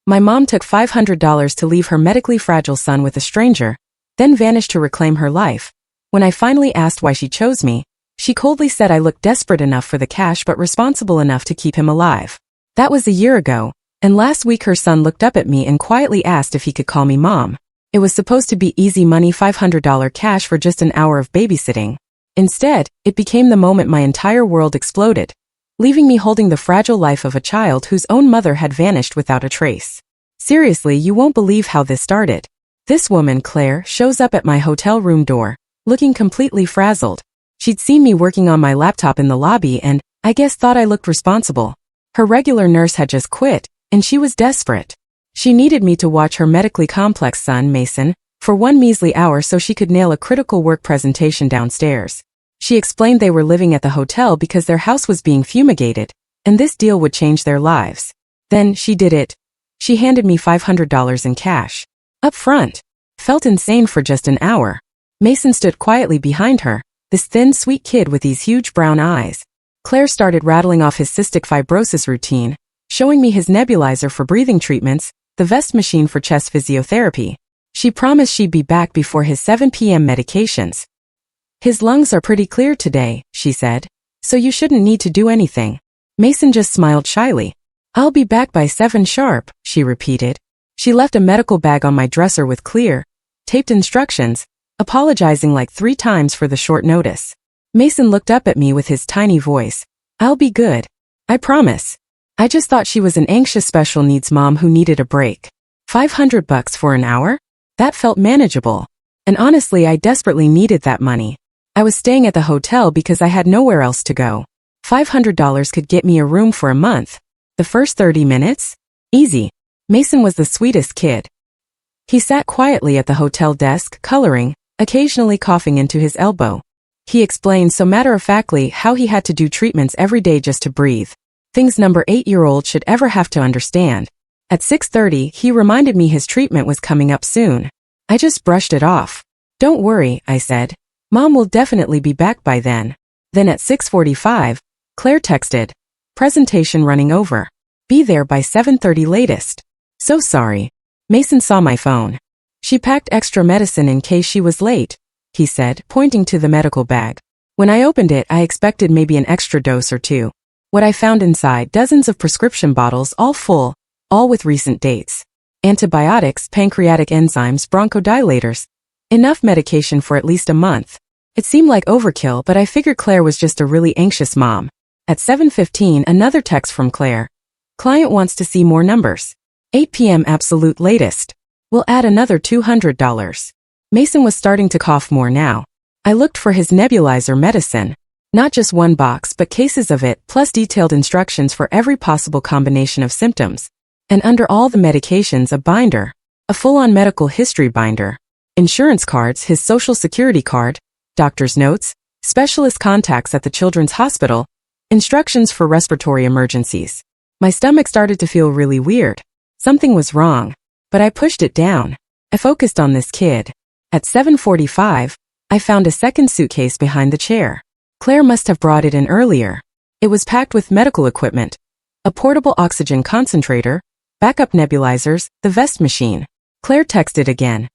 My mom took $500 to leave her medically fragile son with a stranger, then vanished to reclaim her life. When I finally asked why she chose me, she coldly said I looked desperate enough for the cash but responsible enough to keep him alive. That was a year ago, and last week her son looked up at me and quietly asked if he could call me mom. It was supposed to be easy money, $500 cash for just an hour of babysitting. Instead, it became the moment my entire world exploded, leaving me holding the fragile life of a child whose own mother had vanished without a trace. Seriously, you won't believe how this started. This woman, Claire, shows up at my hotel room door, looking completely frazzled. She'd seen me working on my laptop in the lobby and, I guess, thought I looked responsible. Her regular nurse had just quit, and she was desperate. She needed me to watch her medically complex son, Mason, for one measly hour so she could nail a critical work presentation downstairs. She explained they were living at the hotel because their house was being fumigated, and this deal would change their lives. Then, she did it. She handed me $500 in cash. Up front. Felt insane for just an hour. Mason stood quietly behind her, this thin, sweet kid with these huge brown eyes. Claire started rattling off his cystic fibrosis routine, showing me his nebulizer for breathing treatments, the vest machine for chest physiotherapy. She promised she'd be back before his 7 p.m. medications. His lungs are pretty clear today, she said, so you shouldn't need to do anything. Mason just smiled shyly. I'll be back by 7 sharp, she repeated. She left a medical bag on my dresser with clear, taped instructions, apologizing like 3 times for the short notice. Mason looked up at me with his tiny voice. I'll be good. I promise. I just thought she was an anxious special needs mom who needed a break. $500 for an hour? That felt manageable. And honestly, I desperately needed that money. I was staying at the hotel because I had nowhere else to go. $500 could get me a room for a month. The first 30 minutes? Easy. Mason was the sweetest kid. He sat quietly at the hotel desk, coloring, occasionally coughing into his elbow. He explained so matter-of-factly how he had to do treatments every day just to breathe. Things number 8-year-old should ever have to understand. At 6:30, he reminded me his treatment was coming up soon. I just brushed it off. Don't worry, I said. Mom will definitely be back by then. Then at 6:45, Claire texted, presentation running over. Be there by 7:30 latest. So sorry. Mason saw my phone. She packed extra medicine in case she was late, he said, pointing to the medical bag. When I opened it, I expected maybe an extra dose or 2. What I found inside, dozens of prescription bottles, all full, all with recent dates. Antibiotics, pancreatic enzymes, bronchodilators. Enough medication for at least a month. It seemed like overkill, but I figured Claire was just a really anxious mom. At 7:15, another text from Claire. Client wants to see more numbers. 8 p.m. absolute latest. We'll add another $200. Mason was starting to cough more now. I looked for his nebulizer medicine. Not just one box, but cases of it, plus detailed instructions for every possible combination of symptoms. And under all the medications, a binder. A full-on medical history binder. Insurance cards, his social security card, doctor's notes, specialist contacts at the children's hospital, instructions for respiratory emergencies. My stomach started to feel really weird. Something was wrong. But I pushed it down. I focused on this kid. At 7:45, I found a second suitcase behind the chair. Claire must have brought it in earlier. It was packed with medical equipment. A portable oxygen concentrator, backup nebulizers, the vest machine. Claire texted again.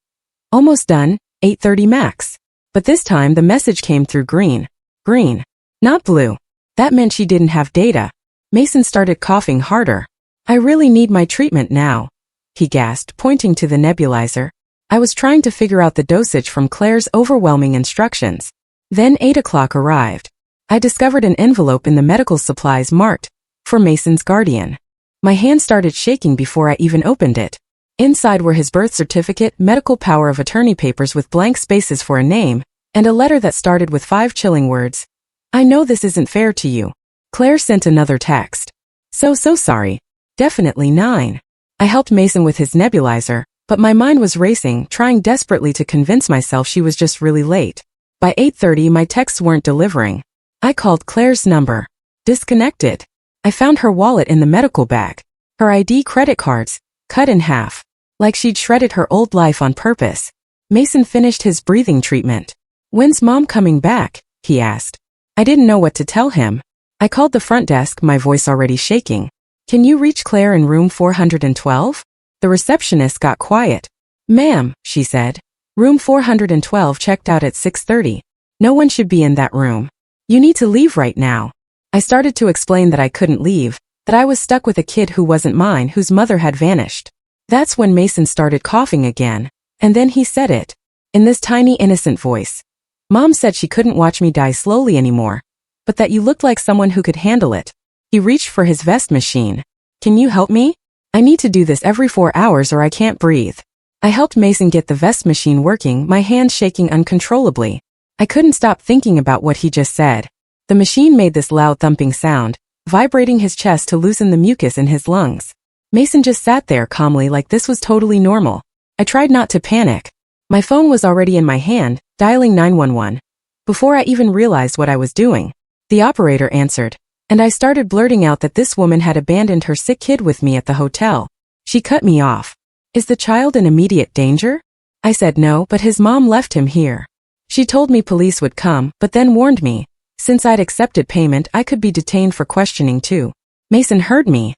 Almost done, 8:30 max. But this time the message came through green. Green. Not blue. That meant she didn't have data. Mason started coughing harder. I really need my treatment now, he gasped, pointing to the nebulizer. I was trying to figure out the dosage from Claire's overwhelming instructions. Then 8 o'clock arrived. I discovered an envelope in the medical supplies marked, for Mason's guardian. My hand started shaking before I even opened it. Inside were his birth certificate, medical power of attorney papers with blank spaces for a name, and a letter that started with 5 chilling words. I know this isn't fair to you. Claire sent another text. So sorry. Definitely 9. I helped Mason with his nebulizer, but my mind was racing, trying desperately to convince myself she was just really late. By 8:30, my texts weren't delivering. I called Claire's number. Disconnected. I found her wallet in the medical bag. Her ID, credit cards, cut in half. Like she'd shredded her old life on purpose. Mason finished his breathing treatment. When's Mom coming back? He asked. I didn't know what to tell him. I called the front desk, my voice already shaking. Can you reach Claire in room 412? The receptionist got quiet. "Ma'am," she said. "Room 412 checked out at 6:30. No one should be in that room. You need to leave right now." I started to explain that I couldn't leave, that I was stuck with a kid who wasn't mine, whose mother had vanished. That's when Mason started coughing again. And then he said it. In this tiny, innocent voice. "Mom said she couldn't watch me die slowly anymore, but that you looked like someone who could handle it." He reached for his vest machine. "Can you help me? I need to do this every 4 hours or I can't breathe." I helped Mason get the vest machine working, my hands shaking uncontrollably. I couldn't stop thinking about what he just said. The machine made this loud thumping sound, vibrating his chest to loosen the mucus in his lungs. Mason just sat there calmly like this was totally normal. I tried not to panic. My phone was already in my hand, dialing 911. Before I even realized what I was doing, the operator answered, and I started blurting out that this woman had abandoned her sick kid with me at the hotel. She cut me off. "Is the child in immediate danger?" I said no, but his mom left him here. She told me police would come, but then warned me, since I'd accepted payment, I could be detained for questioning too. Mason heard me.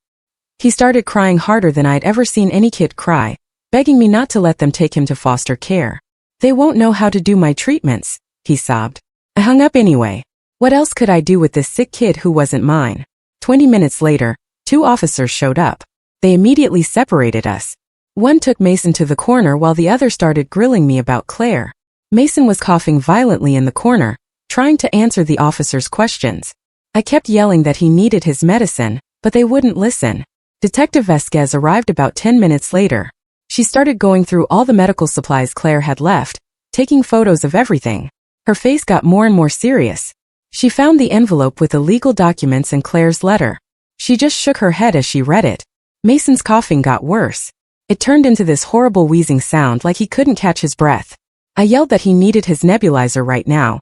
He started crying harder than I'd ever seen any kid cry, begging me not to let them take him to foster care. "They won't know how to do my treatments," he sobbed. I hung up anyway. What else could I do with this sick kid who wasn't mine? 20 minutes later, 2 officers showed up. They immediately separated us. One took Mason to the corner while the other started grilling me about Claire. Mason was coughing violently in the corner, trying to answer the officers' questions. I kept yelling that he needed his medicine, but they wouldn't listen. Detective Vasquez arrived about 10 minutes later. She started going through all the medical supplies Claire had left, taking photos of everything. Her face got more and more serious. She found the envelope with the legal documents and Claire's letter. She just shook her head as she read it. Mason's coughing got worse. It turned into this horrible wheezing sound like he couldn't catch his breath. I yelled that he needed his nebulizer right now,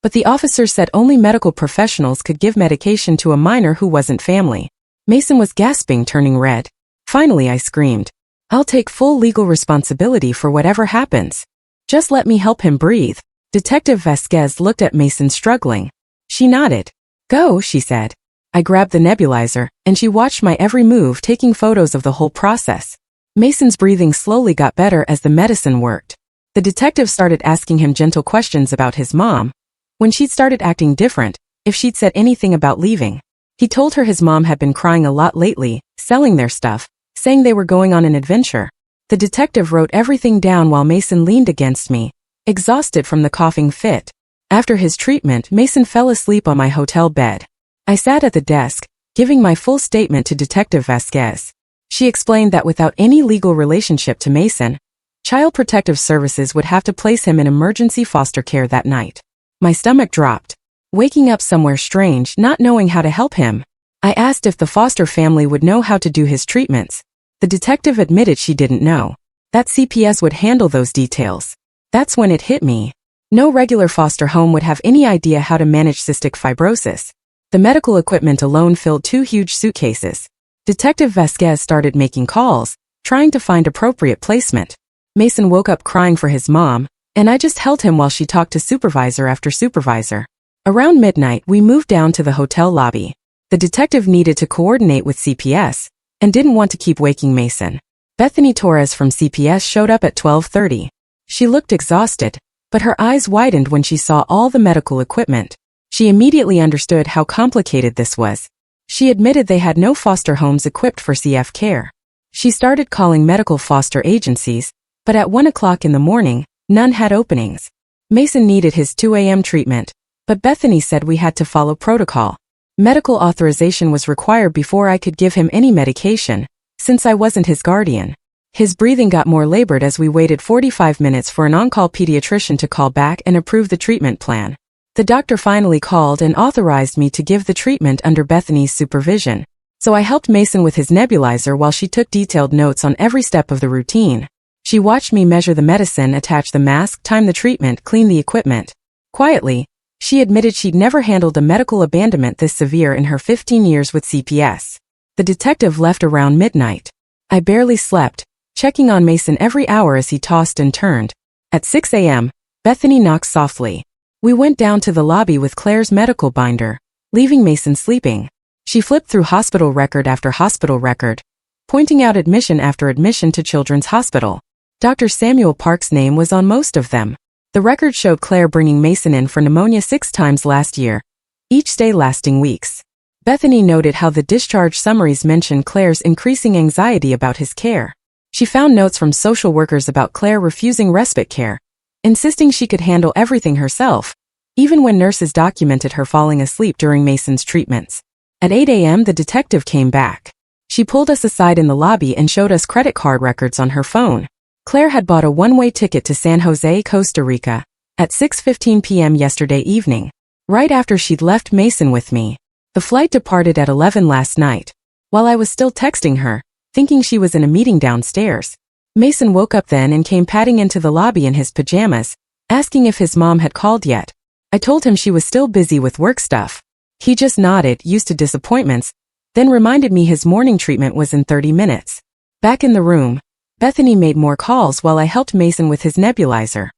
but the officer said only medical professionals could give medication to a minor who wasn't family. Mason was gasping, turning red. Finally, I screamed, "I'll take full legal responsibility for whatever happens. Just let me help him breathe." Detective Vasquez looked at Mason struggling. She nodded. "Go," she said. I grabbed the nebulizer, and she watched my every move, taking photos of the whole process. Mason's breathing slowly got better as the medicine worked. The detective started asking him gentle questions about his mom. When she'd started acting different, if she'd said anything about leaving. He told her his mom had been crying a lot lately, selling their stuff, saying they were going on an adventure. The detective wrote everything down while Mason leaned against me, exhausted from the coughing fit. After his treatment, Mason fell asleep on my hotel bed. I sat at the desk, giving my full statement to Detective Vasquez. She explained that without any legal relationship to Mason, Child Protective Services would have to place him in emergency foster care that night. My stomach dropped. Waking up somewhere strange, not knowing how to help him. I asked if the foster family would know how to do his treatments. The detective admitted she didn't know. That CPS would handle those details. That's when it hit me. No regular foster home would have any idea how to manage cystic fibrosis. The medical equipment alone filled 2 huge suitcases. Detective Vasquez started making calls, trying to find appropriate placement. Mason woke up crying for his mom, and I just held him while she talked to supervisor after supervisor. Around midnight, we moved down to the hotel lobby. The detective needed to coordinate with CPS, and didn't want to keep waking Mason. Bethany Torres from CPS showed up at 12:30. She looked exhausted, but her eyes widened when she saw all the medical equipment. She immediately understood how complicated this was. She admitted they had no foster homes equipped for CF care. She started calling medical foster agencies, but at 1 o'clock in the morning, none had openings. Mason needed his 2 a.m. treatment, but Bethany said we had to follow protocol. Medical authorization was required before I could give him any medication, since I wasn't his guardian. His breathing got more labored as we waited 45 minutes for an on-call pediatrician to call back and approve the treatment plan. The doctor finally called and authorized me to give the treatment under Bethany's supervision. So I helped Mason with his nebulizer while she took detailed notes on every step of the routine. She watched me measure the medicine, attach the mask, time the treatment, clean the equipment. Quietly, she admitted she'd never handled a medical abandonment this severe in her 15 years with CPS. The detective left around midnight. I barely slept, checking on Mason every hour as he tossed and turned. At 6 a.m., Bethany knocked softly. We went down to the lobby with Claire's medical binder, leaving Mason sleeping. She flipped through hospital record after hospital record, pointing out admission after admission to Children's Hospital. Dr. Samuel Park's name was on most of them. The record showed Claire bringing Mason in for pneumonia 6 times last year, each stay lasting weeks. Bethany noted how the discharge summaries mentioned Claire's increasing anxiety about his care. She found notes from social workers about Claire refusing respite care, insisting she could handle everything herself, even when nurses documented her falling asleep during Mason's treatments. At 8 a.m. the detective came back. She pulled us aside in the lobby and showed us credit card records on her phone. Claire had bought a one-way ticket to San Jose, Costa Rica, at 6:15 p.m. yesterday evening, right after she'd left Mason with me. The flight departed at 11 last night. While I was still texting her, thinking she was in a meeting downstairs, Mason woke up then and came padding into the lobby in his pajamas, asking if his mom had called yet. I told him she was still busy with work stuff. He just nodded, used to disappointments, then reminded me his morning treatment was in 30 minutes. Back in the room, Bethany made more calls while I helped Mason with his nebulizer.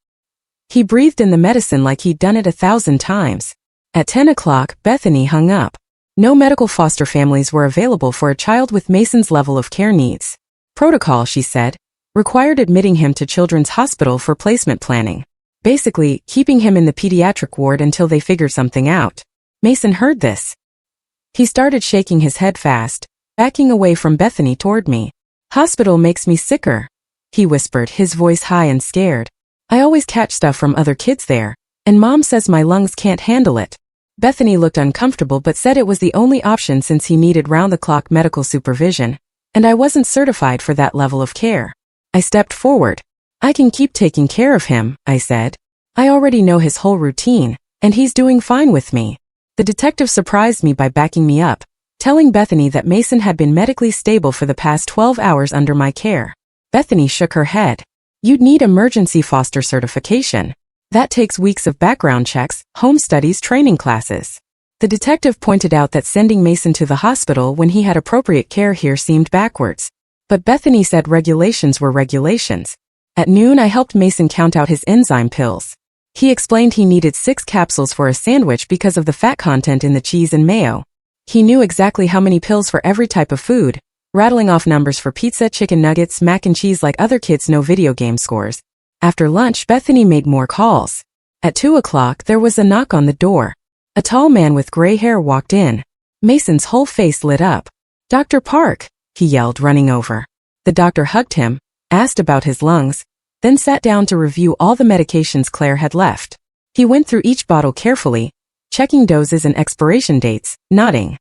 He breathed in the medicine like he'd done it 1,000 times. At 10 o'clock, Bethany hung up. No medical foster families were available for a child with Mason's level of care needs. Protocol, she said, required admitting him to Children's Hospital for placement planning. Basically, keeping him in the pediatric ward until they figured something out. Mason heard this. He started shaking his head fast, backing away from Bethany toward me. "Hospital makes me sicker," he whispered, his voice high and scared. "I always catch stuff from other kids there, and Mom says my lungs can't handle it." Bethany looked uncomfortable but said it was the only option since he needed round-the-clock medical supervision, and I wasn't certified for that level of care. I stepped forward. "I can keep taking care of him," I said. "I already know his whole routine, and he's doing fine with me." The detective surprised me by backing me up, telling Bethany that Mason had been medically stable for the past 12 hours under my care. Bethany shook her head. "You'd need emergency foster certification. That takes weeks of background checks, home studies, training classes." The detective pointed out that sending Mason to the hospital when he had appropriate care here seemed backwards. But Bethany said regulations were regulations. At noon I helped Mason count out his enzyme pills. He explained he needed 6 capsules for a sandwich because of the fat content in the cheese and mayo. He knew exactly how many pills for every type of food, rattling off numbers for pizza, chicken nuggets, mac and cheese like other kids know video game scores. After lunch, Bethany made more calls. At 2 o'clock, there was a knock on the door. A tall man with gray hair walked in. Mason's whole face lit up. "Dr. Park," he yelled, running over. The doctor hugged him, asked about his lungs, then sat down to review all the medications Claire had left. He went through each bottle carefully, checking doses and expiration dates, nodding.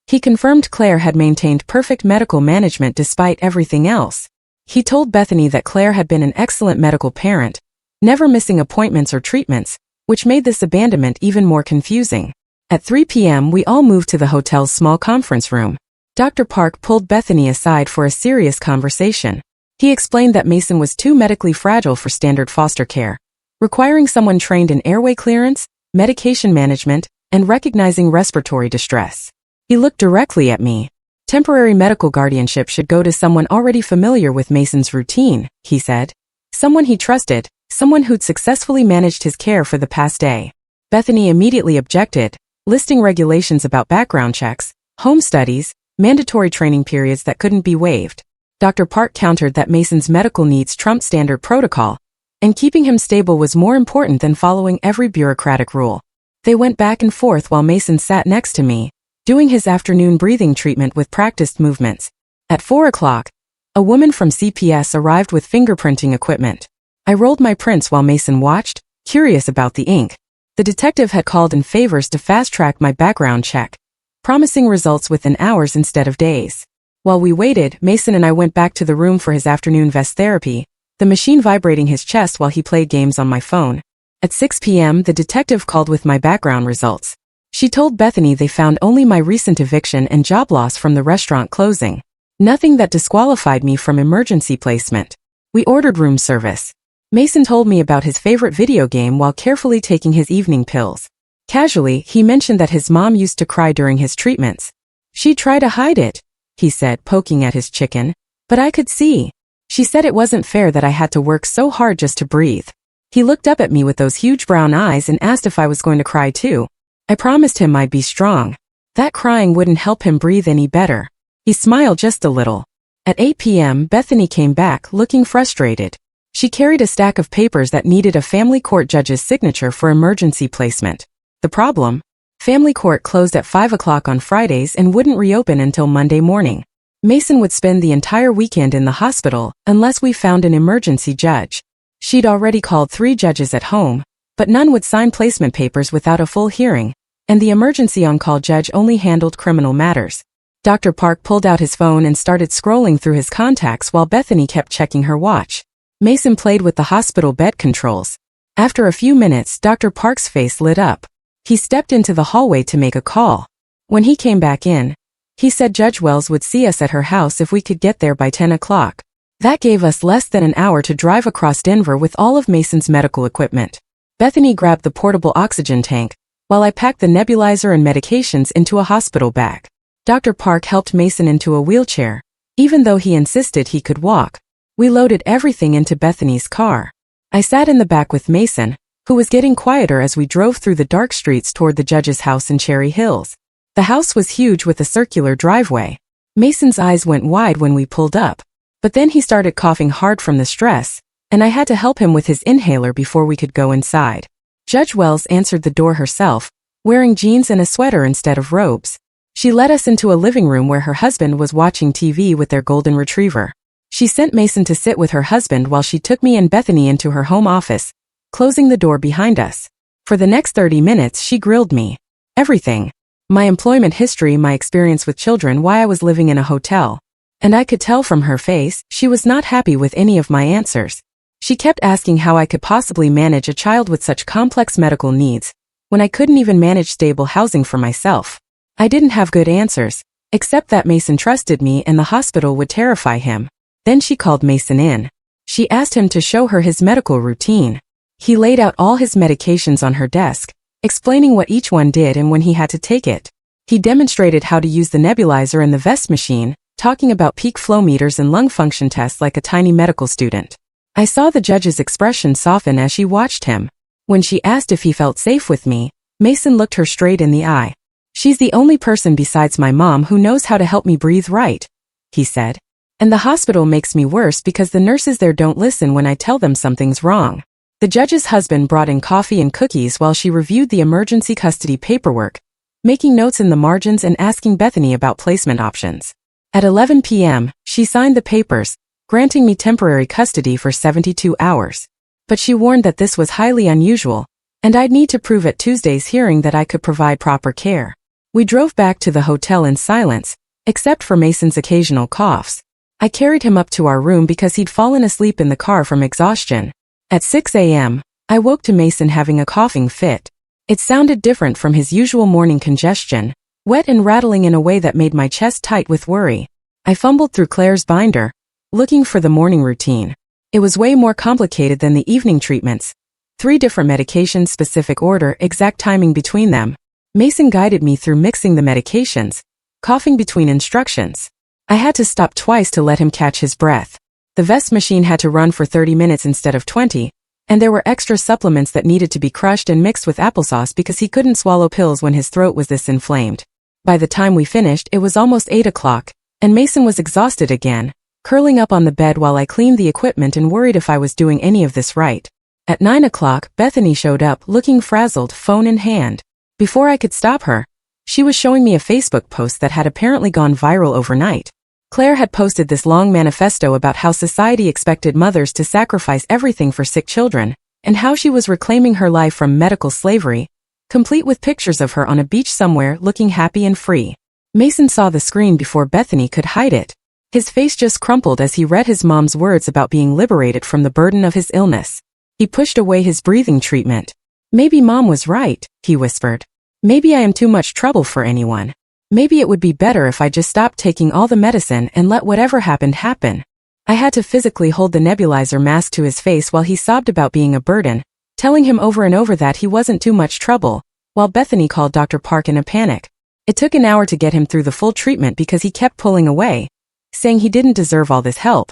He confirmed Claire had maintained perfect medical management despite everything else. He told Bethany that Claire had been an excellent medical parent, never missing appointments or treatments, which made this abandonment even more confusing. At 3 p.m. we all moved to the hotel's small conference room. Dr. Park pulled Bethany aside for a serious conversation. He explained that Mason was too medically fragile for standard foster care, requiring someone trained in airway clearance, medication management, and recognizing respiratory distress. He looked directly at me. "Temporary medical guardianship should go to someone already familiar with Mason's routine," he said. "Someone he trusted, someone who'd successfully managed his care for the past day." Bethany immediately objected, listing regulations about background checks, home studies, mandatory training periods that couldn't be waived. Dr. Park countered that Mason's medical needs trumped standard protocol, and keeping him stable was more important than following every bureaucratic rule. They went back and forth while Mason sat next to me, doing his afternoon breathing treatment with practiced movements. At 4 o'clock, a woman from CPS arrived with fingerprinting equipment. I rolled my prints while Mason watched, curious about the ink. The detective had called in favors to fast-track my background check, promising results within hours instead of days. While we waited, Mason and I went back to the room for his afternoon vest therapy, the machine vibrating his chest while he played games on my phone. At 6 p.m., the detective called with my background results. She told Bethany they found only my recent eviction and job loss from the restaurant closing. Nothing that disqualified me from emergency placement. We ordered room service. Mason told me about his favorite video game while carefully taking his evening pills. Casually, he mentioned that his mom used to cry during his treatments. "She'd try to hide it," he said, poking at his chicken, "but I could see. She said it wasn't fair that I had to work so hard just to breathe." He looked up at me with those huge brown eyes and asked if I was going to cry too. I promised him I'd be strong. That crying wouldn't help him breathe any better. He smiled just a little. At 8 p.m., Bethany came back, looking frustrated. She carried a stack of papers that needed a family court judge's signature for emergency placement. The problem? Family court closed at 5 o'clock on Fridays and wouldn't reopen until Monday morning. Mason would spend the entire weekend in the hospital unless we found an emergency judge. She'd already called 3 judges at home, but none would sign placement papers without a full hearing, and the emergency on-call judge only handled criminal matters. Dr. Park pulled out his phone and started scrolling through his contacts while Bethany kept checking her watch. Mason played with the hospital bed controls. After a few minutes, Dr. Park's face lit up. He stepped into the hallway to make a call. When he came back in, he said Judge Wells would see us at her house if we could get there by 10 o'clock. That gave us less than an hour to drive across Denver with all of Mason's medical equipment. Bethany grabbed the portable oxygen tank, while I packed the nebulizer and medications into a hospital bag. Dr. Park helped Mason into a wheelchair, even though he insisted he could walk. We loaded everything into Bethany's car. I sat in the back with Mason, who was getting quieter as we drove through the dark streets toward the judge's house in Cherry Hills. The house was huge with a circular driveway. Mason's eyes went wide when we pulled up, but then he started coughing hard from the stress, and I had to help him with his inhaler before we could go inside. Judge Wells answered the door herself, wearing jeans and a sweater instead of robes. She led us into a living room where her husband was watching TV with their golden retriever. She sent Mason to sit with her husband while she took me and Bethany into her home office, closing the door behind us. For the next 30 minutes, she grilled me. Everything. My employment history, my experience with children, why I was living in a hotel. And I could tell from her face, she was not happy with any of my answers. She kept asking how I could possibly manage a child with such complex medical needs, when I couldn't even manage stable housing for myself. I didn't have good answers, except that Mason trusted me and the hospital would terrify him. Then she called Mason in. She asked him to show her his medical routine. He laid out all his medications on her desk, explaining what each one did and when he had to take it. He demonstrated how to use the nebulizer and the vest machine, talking about peak flow meters and lung function tests like a tiny medical student. I saw the judge's expression soften as she watched him. When she asked if he felt safe with me, Mason looked her straight in the eye. "She's the only person besides my mom who knows how to help me breathe right," he said. "And the hospital makes me worse because the nurses there don't listen when I tell them something's wrong." The judge's husband brought in coffee and cookies while she reviewed the emergency custody paperwork, making notes in the margins and asking Bethany about placement options. At 11 p.m., she signed the papers, granting me temporary custody for 72 hours. But she warned that this was highly unusual, and I'd need to prove at Tuesday's hearing that I could provide proper care. We drove back to the hotel in silence, except for Mason's occasional coughs. I carried him up to our room because he'd fallen asleep in the car from exhaustion. At 6 a.m., I woke to Mason having a coughing fit. It sounded different from his usual morning congestion, wet and rattling in a way that made my chest tight with worry. I fumbled through Claire's binder, looking for the morning routine. It was way more complicated than the evening treatments. 3 different medications, specific order, exact timing between them. Mason guided me through mixing the medications, coughing between instructions. I had to stop twice to let him catch his breath. The vest machine had to run for 30 minutes instead of 20, and there were extra supplements that needed to be crushed and mixed with applesauce because he couldn't swallow pills when his throat was this inflamed. By the time we finished, it was almost 8 o'clock, and Mason was exhausted again, curling up on the bed while I cleaned the equipment and worried if I was doing any of this right. At 9 o'clock, Bethany showed up, looking frazzled, phone in hand. Before I could stop her, she was showing me a Facebook post that had apparently gone viral overnight. Claire had posted this long manifesto about how society expected mothers to sacrifice everything for sick children, and how she was reclaiming her life from medical slavery, complete with pictures of her on a beach somewhere looking happy and free. Mason saw the screen before Bethany could hide it. His face just crumpled as he read his mom's words about being liberated from the burden of his illness. He pushed away his breathing treatment. "Maybe Mom was right," he whispered. "Maybe I am too much trouble for anyone. Maybe it would be better if I just stopped taking all the medicine and let whatever happened happen." I had to physically hold the nebulizer mask to his face while he sobbed about being a burden, telling him over and over that he wasn't too much trouble, while Bethany called Dr. Park in a panic. It took an hour to get him through the full treatment because he kept pulling away, saying he didn't deserve all this help.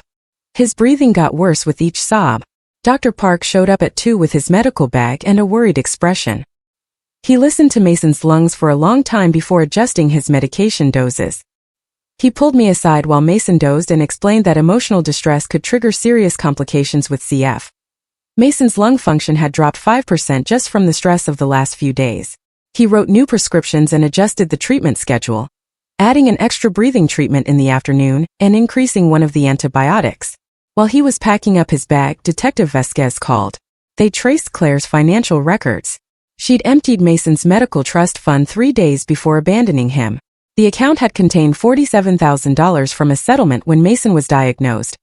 His breathing got worse with each sob. Dr. Park showed up at 2 with his medical bag and a worried expression. He listened to Mason's lungs for a long time before adjusting his medication doses. He pulled me aside while Mason dozed and explained that emotional distress could trigger serious complications with CF. Mason's lung function had dropped 5% just from the stress of the last few days. He wrote new prescriptions and adjusted the treatment schedule, adding an extra breathing treatment in the afternoon and increasing one of the antibiotics. While he was packing up his bag, Detective Vasquez called. They traced Claire's financial records. She'd emptied Mason's medical trust fund 3 days before abandoning him. The account had contained $47,000 from a settlement when Mason was diagnosed,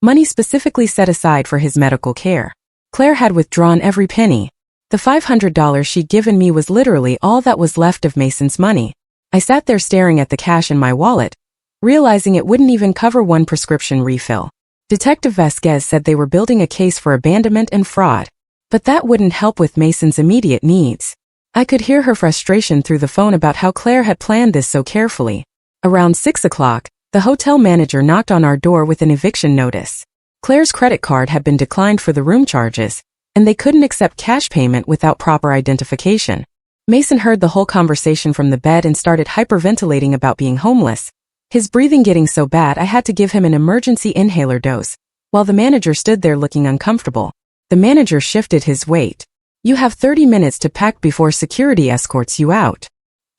money specifically set aside for his medical care. Claire had withdrawn every penny. The $500 she'd given me was literally all that was left of Mason's money. I sat there staring at the cash in my wallet, realizing it wouldn't even cover one prescription refill. Detective Vasquez said they were building a case for abandonment and fraud. But that wouldn't help with Mason's immediate needs. I could hear her frustration through the phone about how Claire had planned this so carefully. Around 6 o'clock, the hotel manager knocked on our door with an eviction notice. Claire's credit card had been declined for the room charges, and they couldn't accept cash payment without proper identification. Mason heard the whole conversation from the bed and started hyperventilating about being homeless. His breathing getting so bad I had to give him an emergency inhaler dose, while the manager stood there looking uncomfortable. The manager shifted his weight. You have 30 minutes to pack before security escorts you out.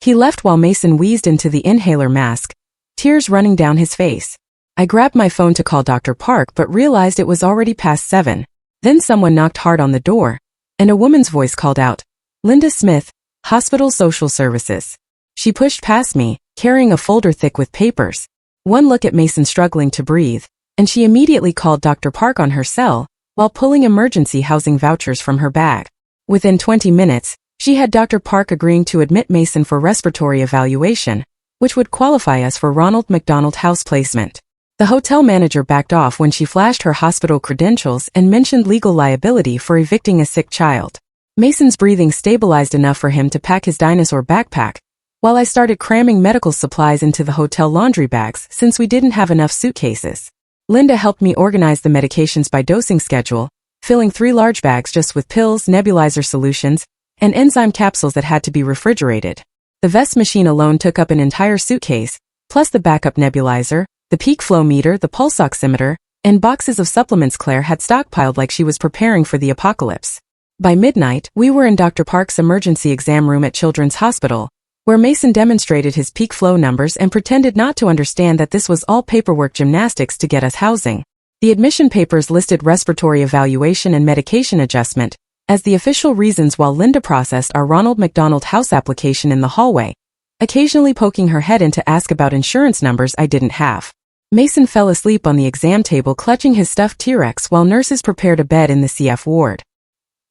He left while Mason wheezed into the inhaler mask, tears running down his face. I grabbed my phone to call Dr. Park but realized it was already past 7. Then someone knocked hard on the door, and a woman's voice called out, Linda Smith, Hospital Social Services. She pushed past me, carrying a folder thick with papers. One look at Mason struggling to breathe, and she immediately called Dr. Park on her cell, while pulling emergency housing vouchers from her bag. Within 20 minutes, she had Dr. Park agreeing to admit Mason for respiratory evaluation, which would qualify us for Ronald McDonald House placement. The hotel manager backed off when she flashed her hospital credentials and mentioned legal liability for evicting a sick child. Mason's breathing stabilized enough for him to pack his dinosaur backpack, while I started cramming medical supplies into the hotel laundry bags since we didn't have enough suitcases. Linda helped me organize the medications by dosing schedule, filling 3 large bags just with pills, nebulizer solutions, and enzyme capsules that had to be refrigerated. The vest machine alone took up an entire suitcase, plus the backup nebulizer, the peak flow meter, the pulse oximeter, and boxes of supplements Claire had stockpiled like she was preparing for the apocalypse. By midnight, we were in Dr. Park's emergency exam room at Children's Hospital, where Mason demonstrated his peak flow numbers and pretended not to understand that this was all paperwork gymnastics to get us housing. The admission papers listed respiratory evaluation and medication adjustment as the official reasons while Linda processed our Ronald McDonald House application in the hallway, occasionally poking her head in to ask about insurance numbers I didn't have. Mason fell asleep on the exam table clutching his stuffed T-Rex while nurses prepared a bed in the CF ward.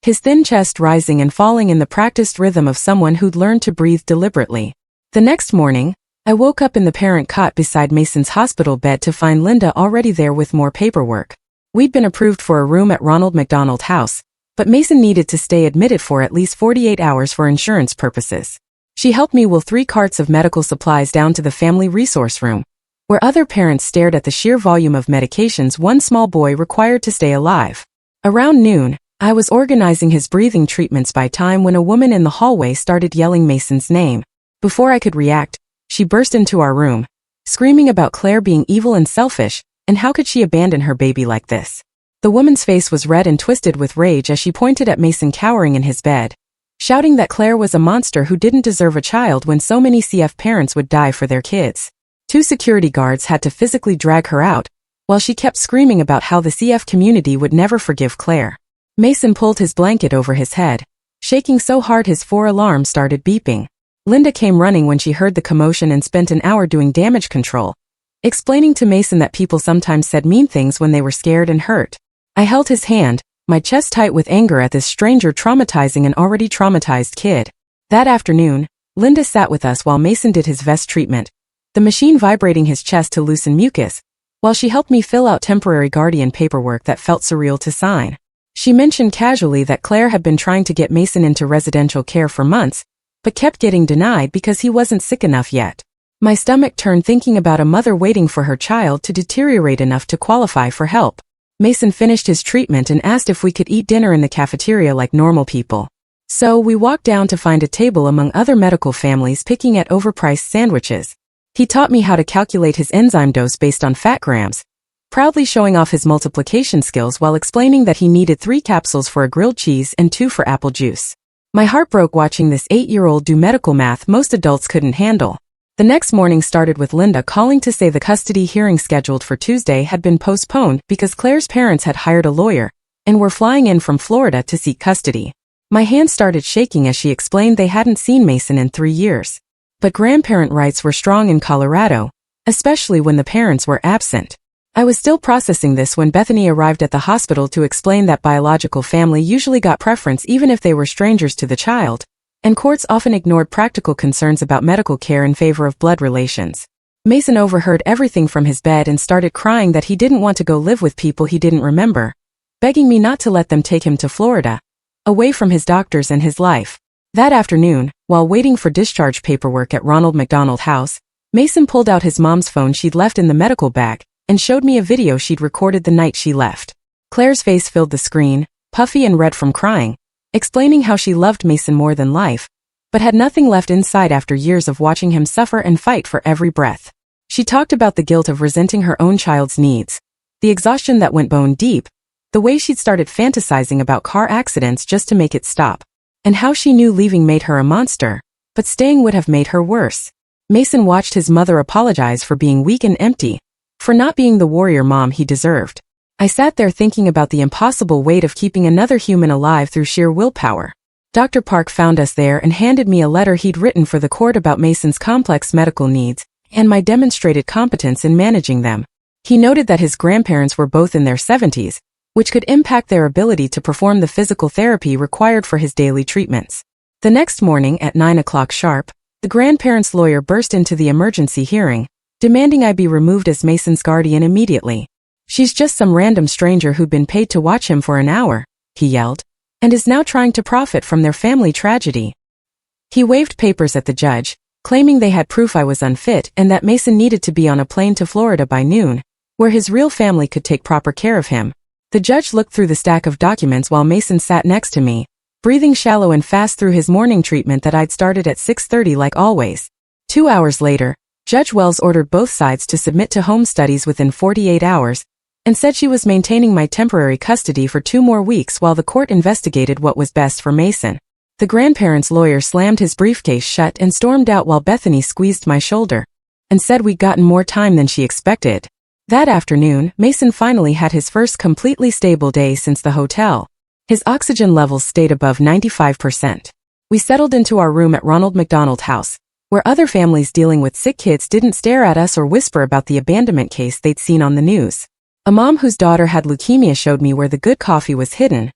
His thin chest rising and falling in the practiced rhythm of someone who'd learned to breathe deliberately. The next morning, I woke up in the parent cot beside Mason's hospital bed to find Linda already there with more paperwork. We'd been approved for a room at Ronald McDonald House, but Mason needed to stay admitted for at least 48 hours for insurance purposes. She helped me wheel 3 carts of medical supplies down to the family resource room, where other parents stared at the sheer volume of medications one small boy required to stay alive. Around noon, I was organizing his breathing treatments by time when a woman in the hallway started yelling Mason's name. Before I could react, she burst into our room, screaming about Claire being evil and selfish, and how could she abandon her baby like this. The woman's face was red and twisted with rage as she pointed at Mason cowering in his bed, shouting that Claire was a monster who didn't deserve a child when so many CF parents would die for their kids. 2 security guards had to physically drag her out, while she kept screaming about how the CF community would never forgive Claire. Mason pulled his blanket over his head, shaking so hard his 4 alarms started beeping. Linda came running when she heard the commotion and spent an hour doing damage control, explaining to Mason that people sometimes said mean things when they were scared and hurt. I held his hand, my chest tight with anger at this stranger traumatizing an already traumatized kid. That afternoon, Linda sat with us while Mason did his vest treatment, the machine vibrating his chest to loosen mucus, while she helped me fill out temporary guardian paperwork that felt surreal to sign. She mentioned casually that Claire had been trying to get Mason into residential care for months, but kept getting denied because he wasn't sick enough yet. My stomach turned thinking about a mother waiting for her child to deteriorate enough to qualify for help. Mason finished his treatment and asked if we could eat dinner in the cafeteria like normal people. So we walked down to find a table among other medical families picking at overpriced sandwiches. He taught me how to calculate his enzyme dose based on fat grams, proudly showing off his multiplication skills while explaining that he needed 3 capsules for a grilled cheese and 2 for apple juice. My heart broke watching this 8-year-old do medical math most adults couldn't handle. The next morning started with Linda calling to say the custody hearing scheduled for Tuesday had been postponed because Claire's parents had hired a lawyer and were flying in from Florida to seek custody. My hands started shaking as she explained they hadn't seen Mason in 3 years. But grandparent rights were strong in Colorado, especially when the parents were absent. I was still processing this when Bethany arrived at the hospital to explain that biological family usually got preference even if they were strangers to the child, and courts often ignored practical concerns about medical care in favor of blood relations. Mason overheard everything from his bed and started crying that he didn't want to go live with people he didn't remember, begging me not to let them take him to Florida, away from his doctors and his life. That afternoon, while waiting for discharge paperwork at Ronald McDonald House, Mason pulled out his mom's phone she'd left in the medical bag and showed me a video she'd recorded the night she left. Claire's face filled the screen, puffy and red from crying, explaining how she loved Mason more than life, but had nothing left inside after years of watching him suffer and fight for every breath. She talked about the guilt of resenting her own child's needs, the exhaustion that went bone deep, the way she'd started fantasizing about car accidents just to make it stop, and how she knew leaving made her a monster, but staying would have made her worse. Mason watched his mother apologize for being weak and empty, for not being the warrior mom he deserved. I sat there thinking about the impossible weight of keeping another human alive through sheer willpower. Dr. Park found us there and handed me a letter he'd written for the court about Mason's complex medical needs and my demonstrated competence in managing them. He noted that his grandparents were both in their 70s, which could impact their ability to perform the physical therapy required for his daily treatments. The next morning at 9 o'clock sharp, the grandparents' lawyer burst into the emergency hearing, demanding I be removed as Mason's guardian immediately. "She's just some random stranger who'd been paid to watch him for an hour," he yelled, "and is now trying to profit from their family tragedy." He waved papers at the judge, claiming they had proof I was unfit and that Mason needed to be on a plane to Florida by noon, where his real family could take proper care of him. The judge looked through the stack of documents while Mason sat next to me, breathing shallow and fast through his morning treatment that I'd started at 6:30 like always. 2 hours later, Judge Wells ordered both sides to submit to home studies within 48 hours, and said she was maintaining my temporary custody for 2 more weeks while the court investigated what was best for Mason. The grandparents' lawyer slammed his briefcase shut and stormed out while Bethany squeezed my shoulder and said we'd gotten more time than she expected. That afternoon, Mason finally had his first completely stable day since the hotel. His oxygen levels stayed above 95%. We settled into our room at Ronald McDonald House, where other families dealing with sick kids didn't stare at us or whisper about the abandonment case they'd seen on the news. A mom whose daughter had leukemia showed me where the good coffee was hidden,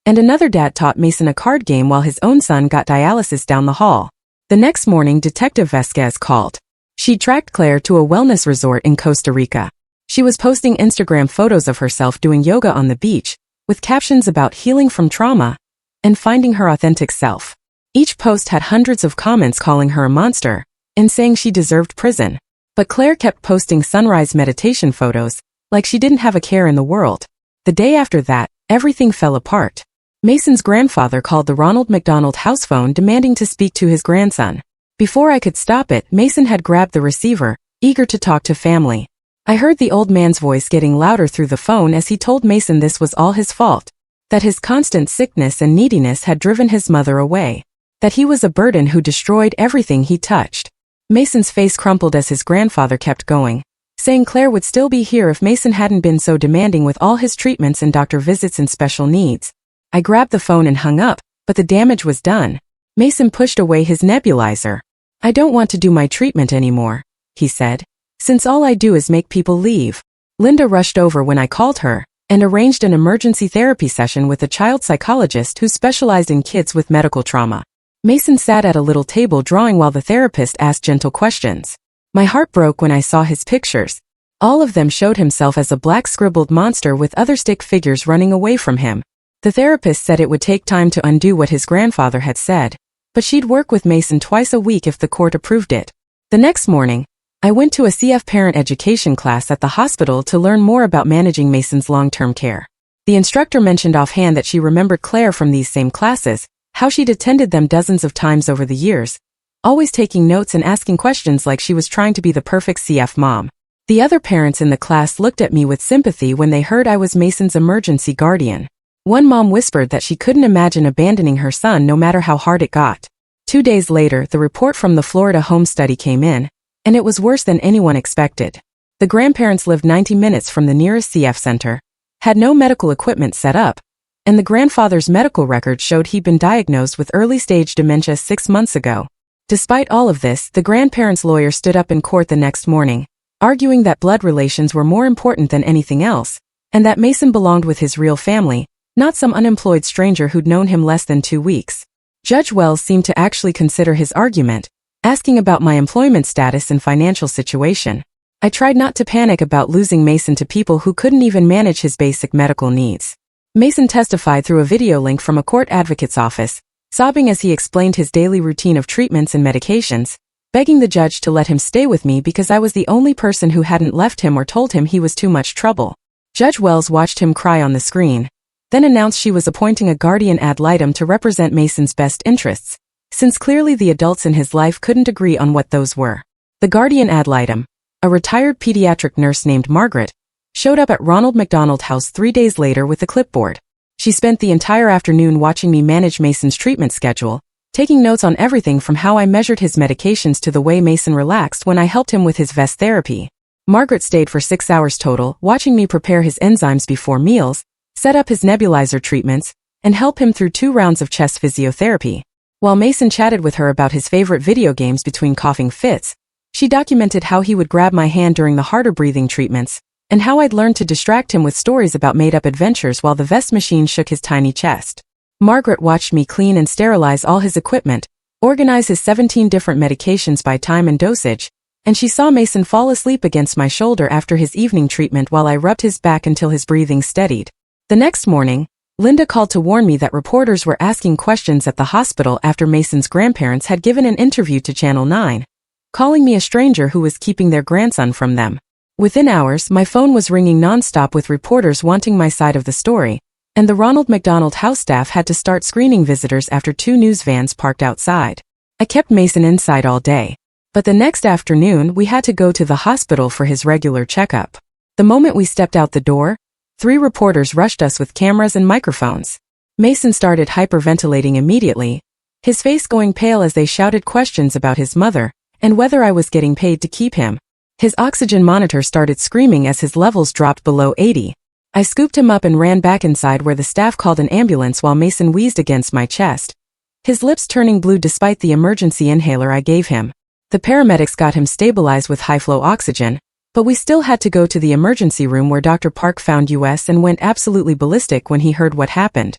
and another dad taught Mason a card game while his own son got dialysis down the hall. The next morning, Detective Vasquez called. She tracked Claire to a wellness resort in Costa Rica. She was posting Instagram photos of herself doing yoga on the beach, with captions about healing from trauma and finding her authentic self. Each post had hundreds of comments calling her a monster and saying she deserved prison. But Claire kept posting sunrise meditation photos, like she didn't have a care in the world. The day after that, everything fell apart. Mason's grandfather called the Ronald McDonald house phone demanding to speak to his grandson. Before I could stop it, Mason had grabbed the receiver, eager to talk to family. I heard the old man's voice getting louder through the phone as he told Mason this was all his fault, that his constant sickness and neediness had driven his mother away, that he was a burden who destroyed everything he touched. Mason's face crumpled as his grandfather kept going, saying Claire would still be here if Mason hadn't been so demanding with all his treatments and doctor visits and special needs. I grabbed the phone and hung up, but the damage was done. Mason pushed away his nebulizer. "I don't want to do my treatment anymore," he said, "since all I do is make people leave." Linda rushed over when I called her and arranged an emergency therapy session with a child psychologist who specialized in kids with medical trauma. Mason sat at a little table drawing while the therapist asked gentle questions. My heart broke when I saw his pictures. All of them showed himself as a black scribbled monster with other stick figures running away from him. The therapist said it would take time to undo what his grandfather had said, but she'd work with Mason twice a week if the court approved it. The next morning, I went to a CF parent education class at the hospital to learn more about managing Mason's long-term care. The instructor mentioned offhand that she remembered Claire from these same classes, how she'd attended them dozens of times over the years, always taking notes and asking questions like she was trying to be the perfect CF mom. The other parents in the class looked at me with sympathy when they heard I was Mason's emergency guardian. One mom whispered that she couldn't imagine abandoning her son no matter how hard it got. 2 days later, the report from the Florida home study came in, and it was worse than anyone expected. The grandparents lived 90 minutes from the nearest CF center, had no medical equipment set up, and the grandfather's medical record showed he'd been diagnosed with early-stage dementia 6 months ago. Despite all of this, the grandparents' lawyer stood up in court the next morning, arguing that blood relations were more important than anything else, and that Mason belonged with his real family, not some unemployed stranger who'd known him less than 2 weeks. Judge Wells seemed to actually consider his argument, asking about my employment status and financial situation. I tried not to panic about losing Mason to people who couldn't even manage his basic medical needs. Mason testified through a video link from a court advocate's office, sobbing as he explained his daily routine of treatments and medications, begging the judge to let him stay with me because I was the only person who hadn't left him or told him he was too much trouble. Judge Wells watched him cry on the screen, then announced she was appointing a guardian ad litem to represent Mason's best interests, since clearly the adults in his life couldn't agree on what those were. The guardian ad litem, a retired pediatric nurse named Margaret, showed up at Ronald McDonald House 3 days later with a clipboard. She spent the entire afternoon watching me manage Mason's treatment schedule, taking notes on everything from how I measured his medications to the way Mason relaxed when I helped him with his vest therapy. Margaret stayed for 6 hours total, watching me prepare his enzymes before meals, set up his nebulizer treatments, and help him through 2 rounds of chest physiotherapy. While Mason chatted with her about his favorite video games between coughing fits, she documented how he would grab my hand during the harder breathing treatments, and how I'd learned to distract him with stories about made-up adventures while the vest machine shook his tiny chest. Margaret watched me clean and sterilize all his equipment, organize his 17 different medications by time and dosage, and she saw Mason fall asleep against my shoulder after his evening treatment while I rubbed his back until his breathing steadied. The next morning, Linda called to warn me that reporters were asking questions at the hospital after Mason's grandparents had given an interview to Channel 9, calling me a stranger who was keeping their grandson from them. Within hours, my phone was ringing nonstop with reporters wanting my side of the story, and the Ronald McDonald House staff had to start screening visitors after 2 news vans parked outside. I kept Mason inside all day, but the next afternoon we had to go to the hospital for his regular checkup. The moment we stepped out the door, 3 reporters rushed us with cameras and microphones. Mason started hyperventilating immediately, his face going pale as they shouted questions about his mother and whether I was getting paid to keep him. His oxygen monitor started screaming as his levels dropped below 80. I scooped him up and ran back inside where the staff called an ambulance while Mason wheezed against my chest, his lips turning blue despite the emergency inhaler I gave him. The paramedics got him stabilized with high-flow oxygen, but we still had to go to the emergency room where Dr. Park found us and went absolutely ballistic when he heard what happened.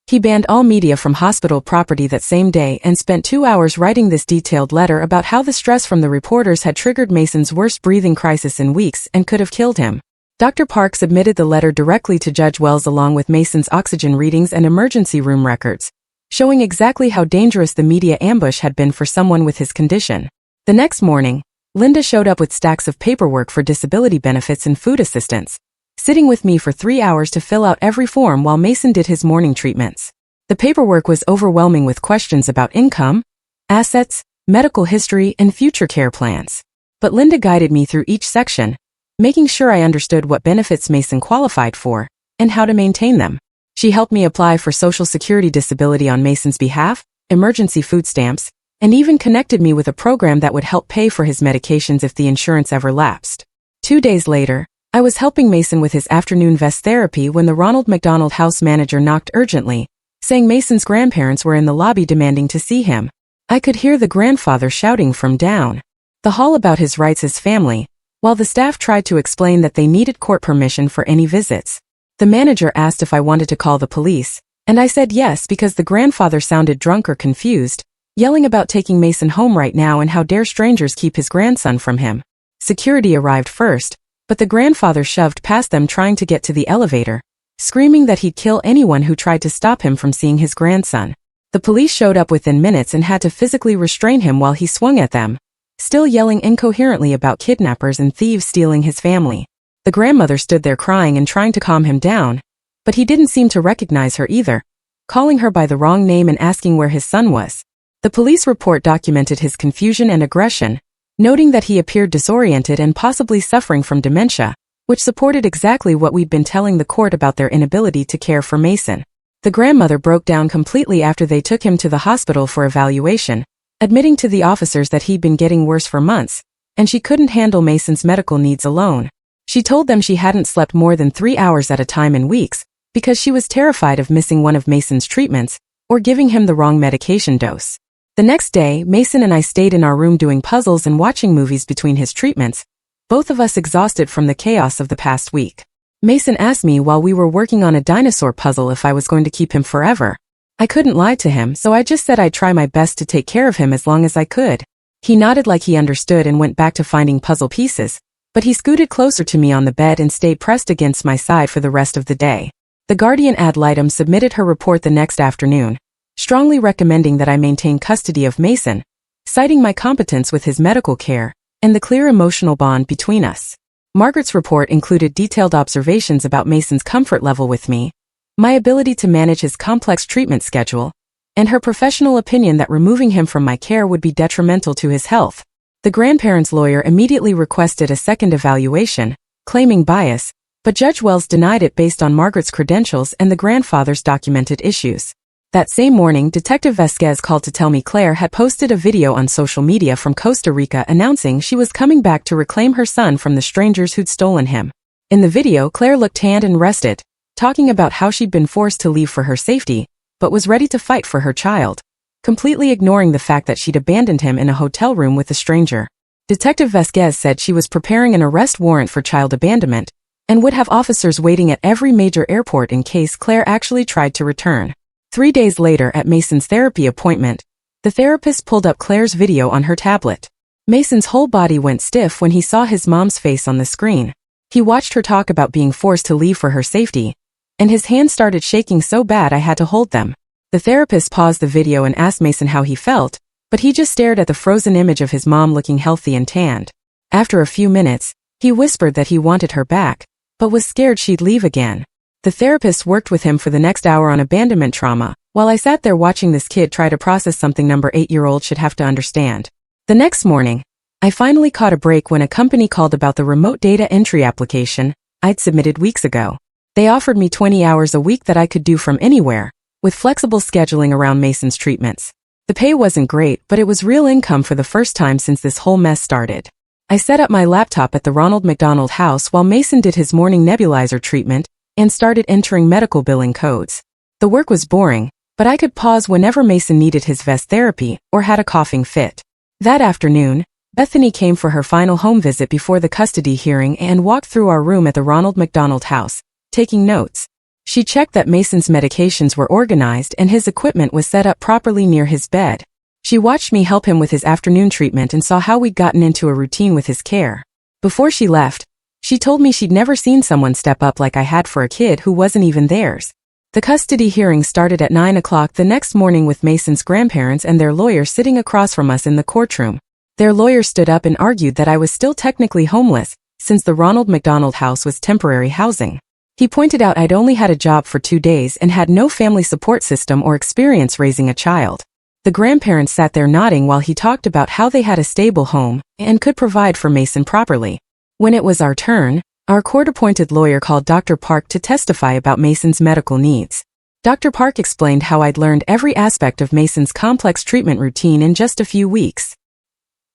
He banned all media from hospital property that same day and spent 2 hours writing this detailed letter about how the stress from the reporters had triggered Mason's worst breathing crisis in weeks and could have killed him. Dr. Park submitted the letter directly to Judge Wells along with Mason's oxygen readings and emergency room records, showing exactly how dangerous the media ambush had been for someone with his condition. The next morning, Linda showed up with stacks of paperwork for disability benefits and food assistance, sitting with me for 3 hours to fill out every form while Mason did his morning treatments. The paperwork was overwhelming with questions about income, assets, medical history, and future care plans. But Linda guided me through each section, making sure I understood what benefits Mason qualified for and how to maintain them. She helped me apply for Social Security disability on Mason's behalf, emergency food stamps, and even connected me with a program that would help pay for his medications if the insurance ever lapsed. 2 days later, I was helping Mason with his afternoon vest therapy when the Ronald McDonald House manager knocked urgently, saying Mason's grandparents were in the lobby demanding to see him. I could hear the grandfather shouting from down the hall about his rights as family, while the staff tried to explain that they needed court permission for any visits. The manager asked if I wanted to call the police, and I said yes because the grandfather sounded drunk or confused, yelling about taking Mason home right now and how dare strangers keep his grandson from him. Security arrived first, but the grandfather shoved past them trying to get to the elevator, screaming that he'd kill anyone who tried to stop him from seeing his grandson. The police showed up within minutes and had to physically restrain him while he swung at them, still yelling incoherently about kidnappers and thieves stealing his family. The grandmother stood there crying and trying to calm him down, but he didn't seem to recognize her either, calling her by the wrong name and asking where his son was. The police report documented his confusion and aggression, noting that he appeared disoriented and possibly suffering from dementia, which supported exactly what we'd been telling the court about their inability to care for Mason. The grandmother broke down completely after they took him to the hospital for evaluation, admitting to the officers that he'd been getting worse for months, and she couldn't handle Mason's medical needs alone. She told them she hadn't slept more than 3 hours at a time in weeks, because she was terrified of missing one of Mason's treatments, or giving him the wrong medication dose. The next day, Mason and I stayed in our room doing puzzles and watching movies between his treatments, both of us exhausted from the chaos of the past week. Mason asked me while we were working on a dinosaur puzzle if I was going to keep him forever. I couldn't lie to him, so I just said I'd try my best to take care of him as long as I could. He nodded like he understood and went back to finding puzzle pieces, but he scooted closer to me on the bed and stayed pressed against my side for the rest of the day. The guardian ad litem submitted her report the next afternoon, strongly recommending that I maintain custody of Mason, citing my competence with his medical care and the clear emotional bond between us. Margaret's report included detailed observations about Mason's comfort level with me, my ability to manage his complex treatment schedule, and her professional opinion that removing him from my care would be detrimental to his health. The grandparents' lawyer immediately requested a second evaluation, claiming bias, but Judge Wells denied it based on Margaret's credentials and the grandfather's documented issues. That same morning, Detective Vasquez called to tell me Claire had posted a video on social media from Costa Rica announcing she was coming back to reclaim her son from the strangers who'd stolen him. In the video, Claire looked tanned and rested, talking about how she'd been forced to leave for her safety, but was ready to fight for her child, completely ignoring the fact that she'd abandoned him in a hotel room with a stranger. Detective Vasquez said she was preparing an arrest warrant for child abandonment and would have officers waiting at every major airport in case Claire actually tried to return. 3 days later at Mason's therapy appointment, the therapist pulled up Claire's video on her tablet. Mason's whole body went stiff when he saw his mom's face on the screen. He watched her talk about being forced to leave for her safety, and his hands started shaking so bad I had to hold them. The therapist paused the video and asked Mason how he felt, but he just stared at the frozen image of his mom looking healthy and tanned. After a few minutes, he whispered that he wanted her back, but was scared she'd leave again. The therapist worked with him for the next hour on abandonment trauma, while I sat there watching this kid try to process something number 8-year-old should have to understand. The next morning, I finally caught a break when a company called about the remote data entry application I'd submitted weeks ago. They offered me 20 hours a week that I could do from anywhere, with flexible scheduling around Mason's treatments. The pay wasn't great, but it was real income for the first time since this whole mess started. I set up my laptop at the Ronald McDonald House while Mason did his morning nebulizer treatment and started entering medical billing codes. The work was boring, but I could pause whenever Mason needed his vest therapy or had a coughing fit. That afternoon, Bethany came for her final home visit before the custody hearing and walked through our room at the Ronald McDonald House, taking notes. She checked that Mason's medications were organized and his equipment was set up properly near his bed. She watched me help him with his afternoon treatment and saw how we'd gotten into a routine with his care. Before she left, she told me she'd never seen someone step up like I had for a kid who wasn't even theirs. The custody hearing started at 9 o'clock the next morning with Mason's grandparents and their lawyer sitting across from us in the courtroom. Their lawyer stood up and argued that I was still technically homeless, since the Ronald McDonald House was temporary housing. He pointed out I'd only had a job for 2 days and had no family support system or experience raising a child. The grandparents sat there nodding while he talked about how they had a stable home and could provide for Mason properly. When it was our turn, our court-appointed lawyer called Dr. Park to testify about Mason's medical needs. Dr. Park explained how I'd learned every aspect of Mason's complex treatment routine in just a few weeks.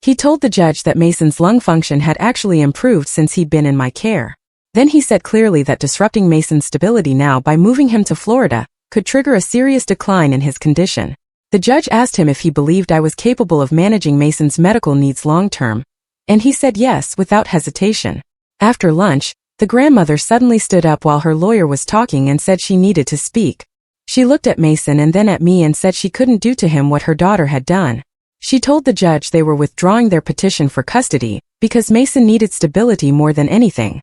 He told the judge that Mason's lung function had actually improved since he'd been in my care. Then he said clearly that disrupting Mason's stability now by moving him to Florida could trigger a serious decline in his condition. The judge asked him if he believed I was capable of managing Mason's medical needs long-term, and he said yes without hesitation. After lunch, the grandmother suddenly stood up while her lawyer was talking and said she needed to speak. She looked at Mason and then at me and said she couldn't do to him what her daughter had done. She told the judge they were withdrawing their petition for custody because Mason needed stability more than anything.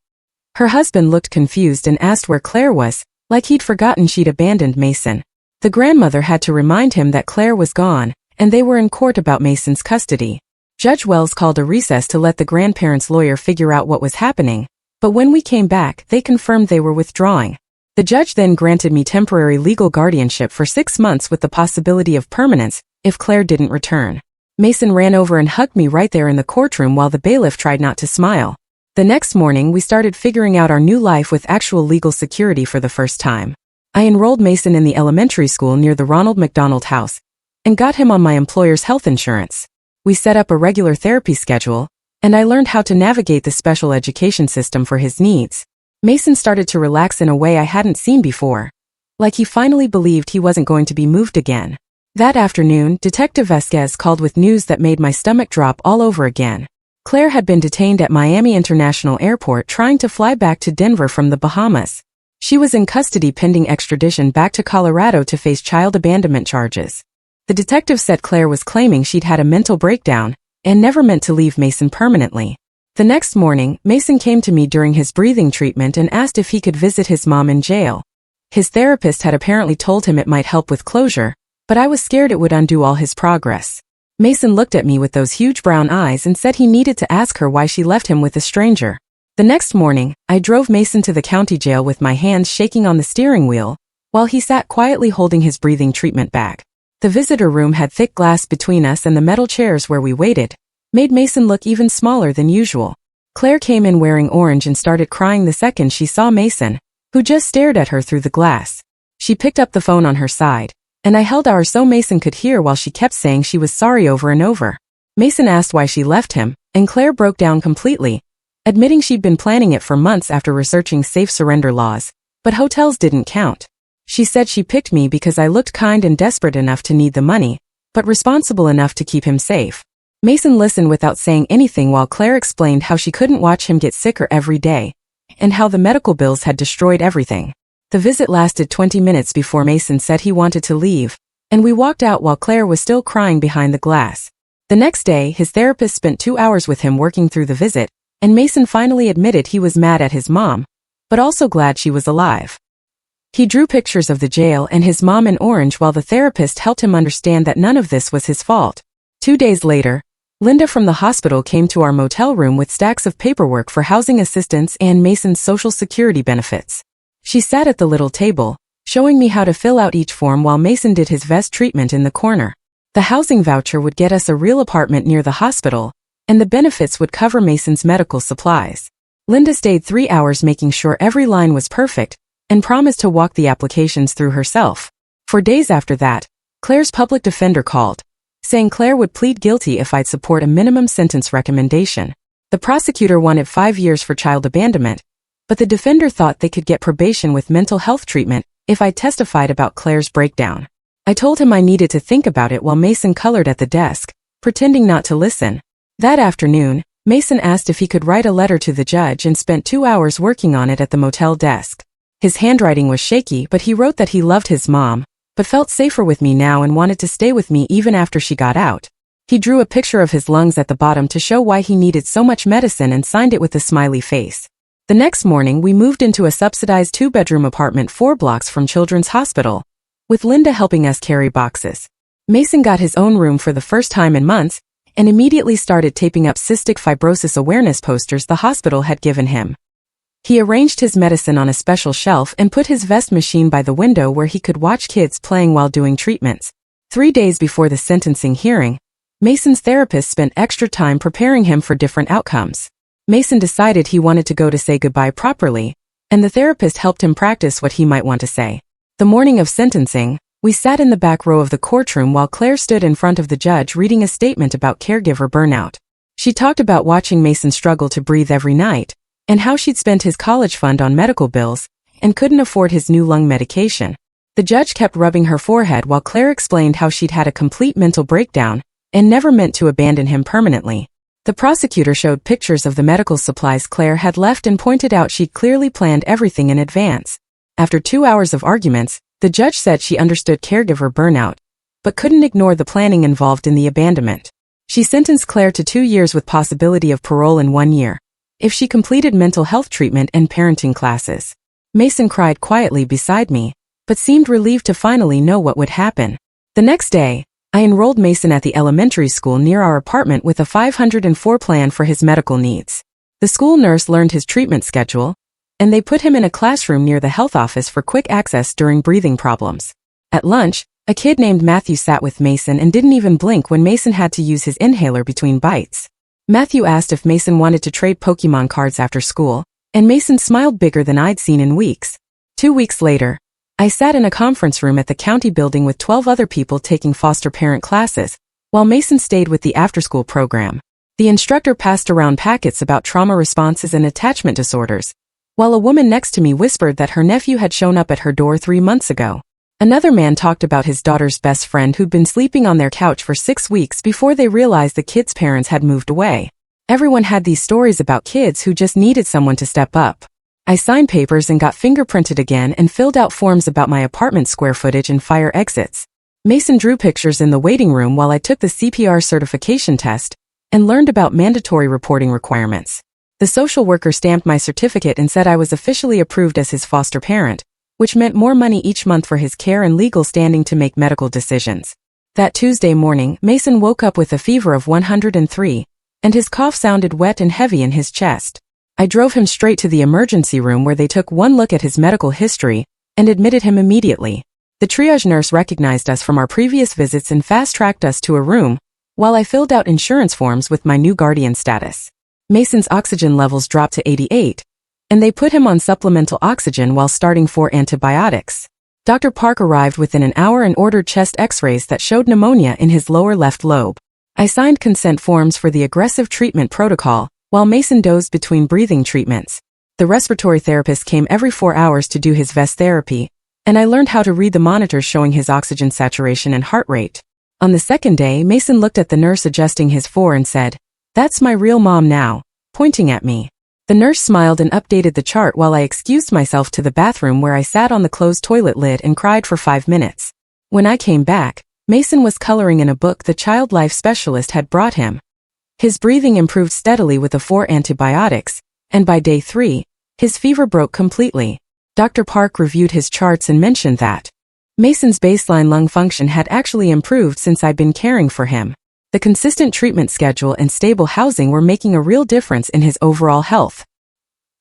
Her husband looked confused and asked where Claire was, like he'd forgotten she'd abandoned Mason. The grandmother had to remind him that Claire was gone, and they were in court about Mason's custody. Judge Wells called a recess to let the grandparents' lawyer figure out what was happening, but when we came back, they confirmed they were withdrawing. The judge then granted me temporary legal guardianship for 6 months with the possibility of permanence if Claire didn't return. Mason ran over and hugged me right there in the courtroom while the bailiff tried not to smile. The next morning, we started figuring out our new life with actual legal security for the first time. I enrolled Mason in the elementary school near the Ronald McDonald House and got him on my employer's health insurance. We set up a regular therapy schedule, and I learned how to navigate the special education system for his needs. Mason started to relax in a way I hadn't seen before, like he finally believed he wasn't going to be moved again. That afternoon, Detective Vasquez called with news that made my stomach drop all over again. Claire had been detained at Miami International Airport trying to fly back to Denver from the Bahamas. She was in custody pending extradition back to Colorado to face child abandonment charges. The detective said Claire was claiming she'd had a mental breakdown and never meant to leave Mason permanently. The next morning, Mason came to me during his breathing treatment and asked if he could visit his mom in jail. His therapist had apparently told him it might help with closure, but I was scared it would undo all his progress. Mason looked at me with those huge brown eyes and said he needed to ask her why she left him with a stranger. The next morning, I drove Mason to the county jail with my hands shaking on the steering wheel, while he sat quietly holding his breathing treatment bag. The visitor room had thick glass between us, and the metal chairs where we waited made Mason look even smaller than usual. Claire came in wearing orange and started crying the second she saw Mason, who just stared at her through the glass. She picked up the phone on her side, and I held ours so Mason could hear while she kept saying she was sorry over and over. Mason asked why she left him, and Claire broke down completely, admitting she'd been planning it for months after researching safe surrender laws, but hotels didn't count. She said she picked me because I looked kind and desperate enough to need the money, but responsible enough to keep him safe. Mason listened without saying anything while Claire explained how she couldn't watch him get sicker every day, and how the medical bills had destroyed everything. The visit lasted 20 minutes before Mason said he wanted to leave, and we walked out while Claire was still crying behind the glass. The next day, his therapist spent 2 hours with him working through the visit, and Mason finally admitted he was mad at his mom, but also glad she was alive. He drew pictures of the jail and his mom in orange while the therapist helped him understand that none of this was his fault. 2 days later, Linda from the hospital came to our motel room with stacks of paperwork for housing assistance and Mason's Social Security benefits. She sat at the little table, showing me how to fill out each form while Mason did his vest treatment in the corner. The housing voucher would get us a real apartment near the hospital, and the benefits would cover Mason's medical supplies. Linda stayed 3 hours making sure every line was perfect, and promised to walk the applications through herself. For days after that, Claire's public defender called, saying Claire would plead guilty if I'd support a minimum sentence recommendation. The prosecutor wanted 5 years for child abandonment, but the defender thought they could get probation with mental health treatment if I testified about Claire's breakdown. I told him I needed to think about it while Mason colored at the desk, pretending not to listen. That afternoon, Mason asked if he could write a letter to the judge and spent 2 hours working on it at the motel desk. His handwriting was shaky, but he wrote that he loved his mom, but felt safer with me now and wanted to stay with me even after she got out. He drew a picture of his lungs at the bottom to show why he needed so much medicine and signed it with a smiley face. The next morning, we moved into a subsidized 2-bedroom apartment 4 blocks from Children's Hospital, with Linda helping us carry boxes. Mason got his own room for the first time in months, and immediately started taping up cystic fibrosis awareness posters the hospital had given him. He arranged his medicine on a special shelf and put his vest machine by the window where he could watch kids playing while doing treatments. 3 days before the sentencing hearing, Mason's therapist spent extra time preparing him for different outcomes. Mason decided he wanted to go to say goodbye properly, and the therapist helped him practice what he might want to say. The morning of sentencing, we sat in the back row of the courtroom while Claire stood in front of the judge reading a statement about caregiver burnout. She talked about watching Mason struggle to breathe every night, and how she'd spent his college fund on medical bills, and couldn't afford his new lung medication. The judge kept rubbing her forehead while Claire explained how she'd had a complete mental breakdown, and never meant to abandon him permanently. The prosecutor showed pictures of the medical supplies Claire had left and pointed out she'd clearly planned everything in advance. After 2 hours of arguments, the judge said she understood caregiver burnout, but couldn't ignore the planning involved in the abandonment. She sentenced Claire to 2 years with possibility of parole in 1 year, if she completed mental health treatment and parenting classes. Mason cried quietly beside me, but seemed relieved to finally know what would happen. The next day, I enrolled Mason at the elementary school near our apartment with a 504 plan for his medical needs. The school nurse learned his treatment schedule, and they put him in a classroom near the health office for quick access during breathing problems. At lunch, A kid named Matthew sat with Mason and didn't even blink when Mason had to use his inhaler between bites. Matthew asked if Mason wanted to trade Pokemon cards after school, and Mason smiled bigger than I'd seen in weeks. 2 weeks later, I sat in a conference room at the county building with 12 other people taking foster parent classes, while Mason stayed with the after-school program. The instructor passed around packets about trauma responses and attachment disorders, while a woman next to me whispered that her nephew had shown up at her door 3 months ago. Another man talked about his daughter's best friend who'd been sleeping on their couch for 6 weeks before they realized the kid's parents had moved away. Everyone had these stories about kids who just needed someone to step up. I signed papers and got fingerprinted again and filled out forms about my apartment square footage and fire exits. Mason drew pictures in the waiting room while I took the CPR certification test and learned about mandatory reporting requirements. The social worker stamped my certificate and said I was officially approved as his foster parent, which meant more money each month for his care and legal standing to make medical decisions. That Tuesday morning, Mason woke up with a fever of 103, and his cough sounded wet and heavy in his chest. I drove him straight to the emergency room where they took one look at his medical history and admitted him immediately. The triage nurse recognized us from our previous visits and fast-tracked us to a room, while I filled out insurance forms with my new guardian status. Mason's oxygen levels dropped to 88, and they put him on supplemental oxygen while starting 4 antibiotics. Dr. Park arrived within an hour and ordered chest x-rays that showed pneumonia in his lower left lobe. I signed consent forms for the aggressive treatment protocol, while Mason dozed between breathing treatments. The respiratory therapist came every 4 hours to do his vest therapy, and I learned how to read the monitors showing his oxygen saturation and heart rate. On the second day, Mason looked at the nurse adjusting his 4 and said, "That's my real mom now," pointing at me. The nurse smiled and updated the chart while I excused myself to the bathroom where I sat on the closed toilet lid and cried for 5 minutes. When I came back, Mason was coloring in a book the child life specialist had brought him. His breathing improved steadily with the 4 antibiotics, and by day 3, his fever broke completely. Dr. Park reviewed his charts and mentioned that Mason's baseline lung function had actually improved since I'd been caring for him. The consistent treatment schedule and stable housing were making a real difference in his overall health.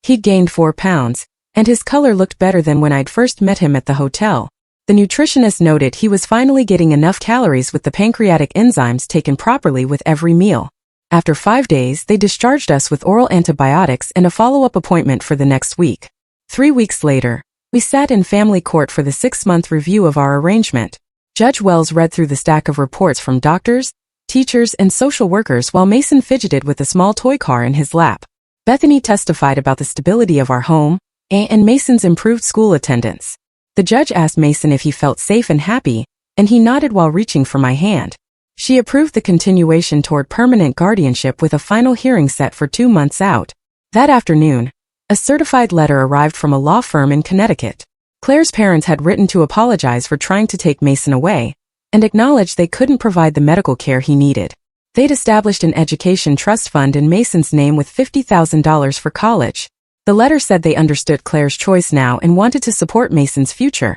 He'd gained 4 pounds, and his color looked better than when I'd first met him at the hotel. The nutritionist noted he was finally getting enough calories with the pancreatic enzymes taken properly with every meal. After 5 days, they discharged us with oral antibiotics and a follow-up appointment for the next week. 3 weeks later, we sat in family court for the 6-month review of our arrangement. Judge Wells read through the stack of reports from doctors, teachers, and social workers while Mason fidgeted with a small toy car in his lap. Bethany testified about the stability of our home and Mason's improved school attendance. The judge asked Mason if he felt safe and happy, and he nodded while reaching for my hand. She approved the continuation toward permanent guardianship with a final hearing set for 2 months out. That afternoon, a certified letter arrived from a law firm in Connecticut. Claire's parents had written to apologize for trying to take Mason away, and acknowledged they couldn't provide the medical care he needed. They'd established an education trust fund in Mason's name with $50,000 for college. The letter said they understood Claire's choice now and wanted to support Mason's future,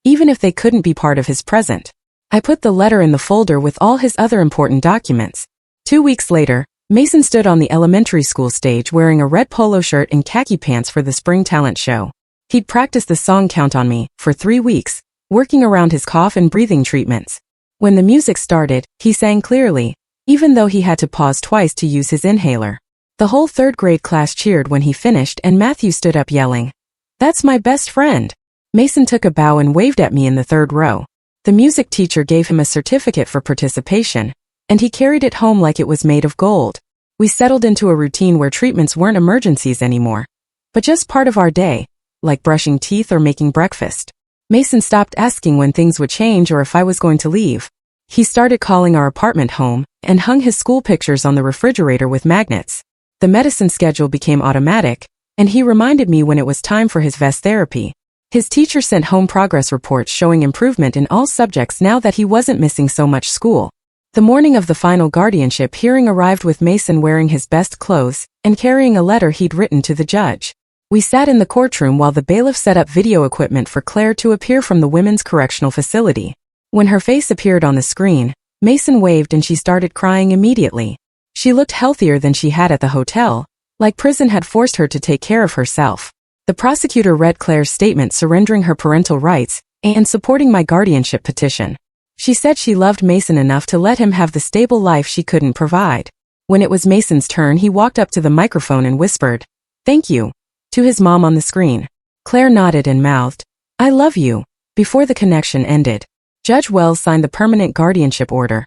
even if they couldn't be part of his present. I put the letter in the folder with all his other important documents. 2 weeks later, Mason stood on the elementary school stage wearing a red polo shirt and khaki pants for the spring talent show. He'd practiced the song Count on Me for 3 weeks, working around his cough and breathing treatments. When the music started, he sang clearly, even though he had to pause twice to use his inhaler. The whole 3rd grade class cheered when he finished and Matthew stood up yelling, "That's my best friend." Mason took a bow and waved at me in the 3rd row. The music teacher gave him a certificate for participation, and he carried it home like it was made of gold. We settled into a routine where treatments weren't emergencies anymore, but just part of our day, like brushing teeth or making breakfast. Mason stopped asking when things would change or if I was going to leave. He started calling our apartment home and hung his school pictures on the refrigerator with magnets. The medicine schedule became automatic, and he reminded me when it was time for his vest therapy. His teacher sent home progress reports showing improvement in all subjects now that he wasn't missing so much school. The morning of the final guardianship hearing arrived with Mason wearing his best clothes and carrying a letter he'd written to the judge. We sat in the courtroom while the bailiff set up video equipment for Claire to appear from the women's correctional facility. When her face appeared on the screen, Mason waved and she started crying immediately. She looked healthier than she had at the hotel, like prison had forced her to take care of herself. The prosecutor read Claire's statement surrendering her parental rights and supporting my guardianship petition. She said she loved Mason enough to let him have the stable life she couldn't provide. When it was Mason's turn, he walked up to the microphone and whispered, "Thank you," to his mom on the screen. Claire nodded and mouthed, "I love you," before the connection ended. Judge Wells signed the permanent guardianship order,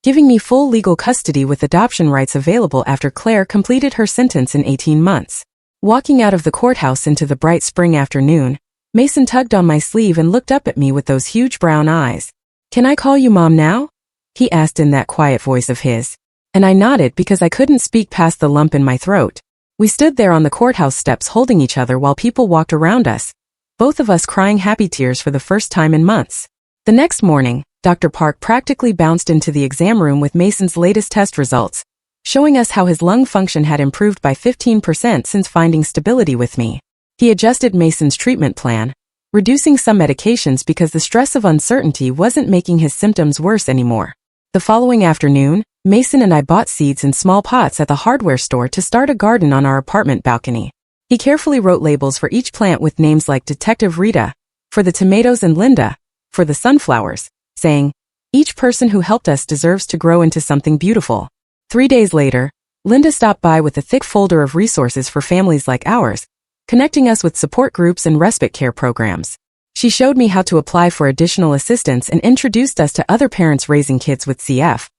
giving me full legal custody with adoption rights available after Claire completed her sentence in 18 months. Walking out of the courthouse into the bright spring afternoon, Mason tugged on my sleeve and looked up at me with those huge brown eyes. "Can I call you Mom now?" he asked in that quiet voice of his. And I nodded because I couldn't speak past the lump in my throat. We stood there on the courthouse steps holding each other while people walked around us, both of us crying happy tears for the first time in months. The next morning, Dr. Park practically bounced into the exam room with Mason's latest test results, showing us how his lung function had improved by 15% since finding stability with me. He adjusted Mason's treatment plan, reducing some medications because the stress of uncertainty wasn't making his symptoms worse anymore. The following afternoon, Mason and I bought seeds in small pots at the hardware store to start a garden on our apartment balcony. He carefully wrote labels for each plant with names like Detective Rita, for the tomatoes, and Linda, for the sunflowers, saying, "Each person who helped us deserves to grow into something beautiful." 3 days later, Linda stopped by with a thick folder of resources for families like ours, connecting us with support groups and respite care programs. She showed me how to apply for additional assistance and introduced us to other parents raising kids with CF,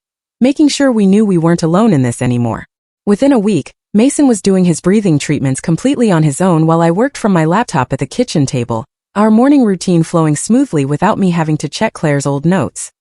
making sure we knew we weren't alone in this anymore. Within a week, Mason was doing his breathing treatments completely on his own while I worked from my laptop at the kitchen table, our morning routine flowing smoothly without me having to check Claire's old notes.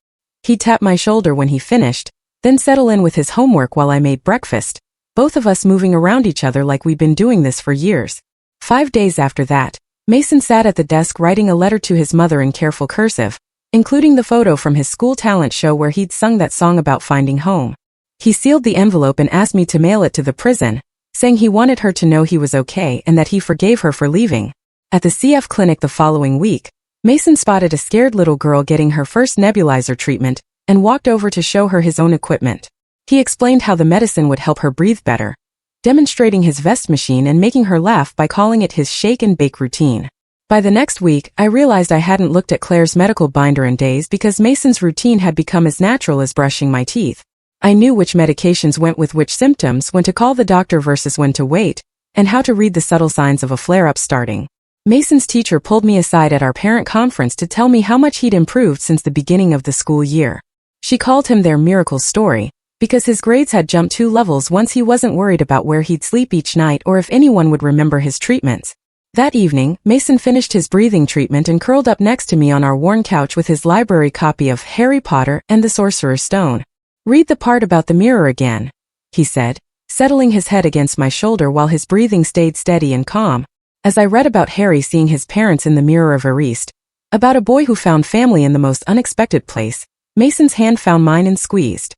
He'd tap my shoulder when he finished, then settle in with his homework while I made breakfast, both of us moving around each other like we'd been doing this for years. 5 days after that, Mason sat at the desk writing a letter to his mother in careful cursive, including the photo from his school talent show where he'd sung that song about finding home. He sealed the envelope and asked me to mail it to the prison, saying he wanted her to know he was okay and that he forgave her for leaving. At the CF clinic the following week, Mason spotted a scared little girl getting her first nebulizer treatment and walked over to show her his own equipment. He explained how the medicine would help her breathe better, demonstrating his vest machine and making her laugh by calling it his shake and bake routine. By the next week, I realized I hadn't looked at Claire's medical binder in days because Mason's routine had become as natural as brushing my teeth. I knew which medications went with which symptoms, when to call the doctor versus when to wait, and how to read the subtle signs of a flare-up starting. Mason's teacher pulled me aside at our parent conference to tell me how much he'd improved since the beginning of the school year. She called him their miracle story, because his grades had jumped 2 levels once he wasn't worried about where he'd sleep each night or if anyone would remember his treatments. That evening, Mason finished his breathing treatment and curled up next to me on our worn couch with his library copy of Harry Potter and the Sorcerer's Stone. "Read the part about the mirror again," he said, settling his head against my shoulder while his breathing stayed steady and calm. As I read about Harry seeing his parents in the mirror of Ariste, about a boy who found family in the most unexpected place, Mason's hand found mine and squeezed.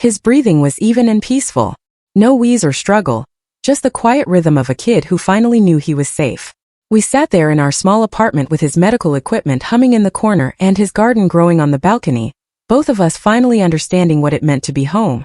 His breathing was even and peaceful. No wheeze or struggle, just the quiet rhythm of a kid who finally knew he was safe. We sat there in our small apartment with his medical equipment humming in the corner and his garden growing on the balcony, both of us finally understanding what it meant to be home.